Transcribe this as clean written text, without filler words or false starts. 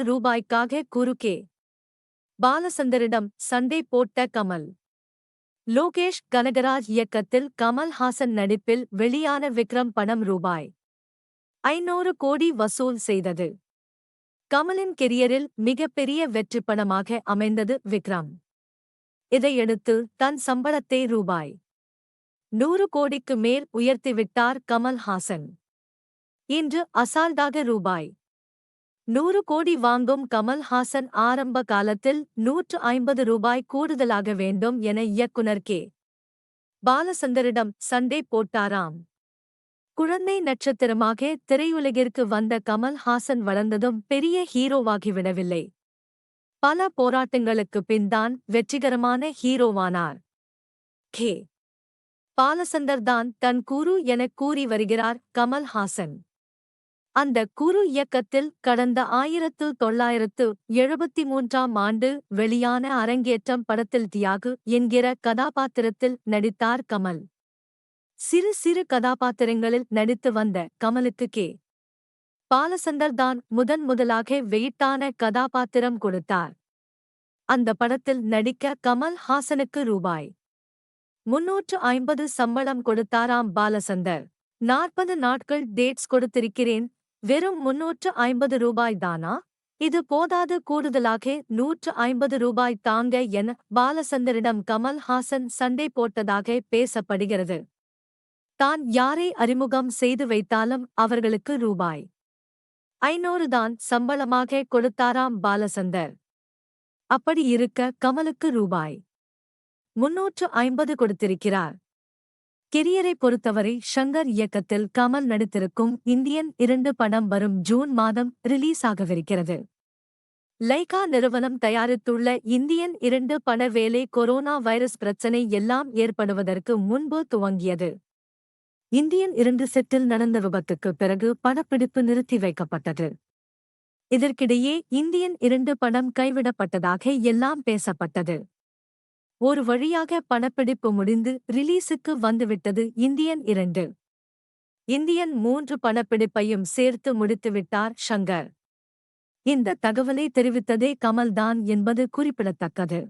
ரூபாய்க்காக குறுக்கே பாலசந்தரிடம் சண்டை போட்ட கமல். லோகேஷ் கனகராஜ் இயக்கத்தில் கமல்ஹாசன் நடிப்பில் வெளியான விக்ரம் படம் ரூபாய் 500 கோடி வசூல் செய்தது. கமலின் கெரியரில் மிகப்பெரிய வெற்றிப்படமாக அமைந்தது விக்ரம். இதையடுத்து தன் சம்பளத்தை ரூபாய் 100 கோடிக்கு மேல் உயர்த்திவிட்டார் கமல்ஹாசன். இன்று அசால்டாக ரூபாய் 100 கோடி வாங்கும் கமல்ஹாசன் ஆரம்ப காலத்தில் ரூபாய் 150 கூடுதலாக வேண்டும் என இயக்குனர் கே. பாலசந்தரிடம் சண்டை போட்டாராம். குழந்தை நட்சத்திரமாக திரையுலகிற்கு வந்த கமல்ஹாசன் வளர்ந்ததும் பெரிய ஹீரோவாகிவிடவில்லை. பல போராட்டங்களுக்குப் பின்தான் வெற்றிகரமான ஹீரோவானார். கே. பாலசந்தர் தான் தன் குரு எனக் கூறி வருகிறார் கமல்ஹாசன். அந்த குரு இயக்கத்தில் கடந்த 1973ஆம் ஆண்டு வெளியான அரங்கேற்றம் படத்தில் தியாகு என்கிற கதாபாத்திரத்தில் நடித்தார் கமல். சிறு சிறு கதாபாத்திரங்களில் நடித்து வந்த கமலுக்கு கே. பாலசந்தர் தான் முதலாக வெயிட்டான கதாபாத்திரம் கொடுத்தார். அந்த படத்தில் நடிக்க கமல்ஹாசனுக்கு ரூபாய் 350 சம்பளம் கொடுத்தாராம் பாலசந்தர். 40 நாட்கள் டேட்ஸ் கொடுத்திருக்கிறேன், வெறும் 350 ரூபாய் தானா? இது போதாது, கூடுதலாக 150 ரூபாய் தாங்க என பாலசந்தரிடம் கமல்ஹாசன் சண்டை போட்டதாக பேசப்படுகிறது. தான் யாரை அறிமுகம் செய்து வைத்தாலும் அவர்களுக்கு ரூபாய் 500 தான் சம்பளமாக கொடுத்தாராம் பாலசந்தர். அப்படி இருக்க கமலுக்கு ரூபாய் 350 கொடுத்திருக்கிறார். கெரியரை பொறுத்தவரை ஷங்கர் இயக்கத்தில் கமல் நடித்திருக்கும் இந்தியன் 2 படம் வரும் ஜூன் மாதம் ரிலீஸ் ஆகவிருக்கிறது. லைகா நிறுவனம் தயாரித்துள்ள இந்தியன் 2 பட வேலை கொரோனா வைரஸ் பிரச்சனை எல்லாம் ஏற்படுவதற்கு முன்பு துவங்கியது. இந்தியன் 2 செட்டில் நடந்த விபத்துக்கு பிறகு படப்பிடிப்பு நிறுத்தி வைக்கப்பட்டது. இதற்கிடையே இந்தியன் 2 படம் கைவிடப்பட்டதாக எல்லாம் பேசப்பட்டது. ஒரு வழியாக படப்பிடிப்பு முடிந்து ரிலீஸுக்கு வந்துவிட்டது இந்தியன் 2. இந்தியன் 3 படப்பிடிப்பையும் சேர்த்து முடித்துவிட்டார் ஷங்கர். இந்த தகவலை தெரிவித்ததே கமல் தான் என்பது குறிப்பிடத்தக்கது.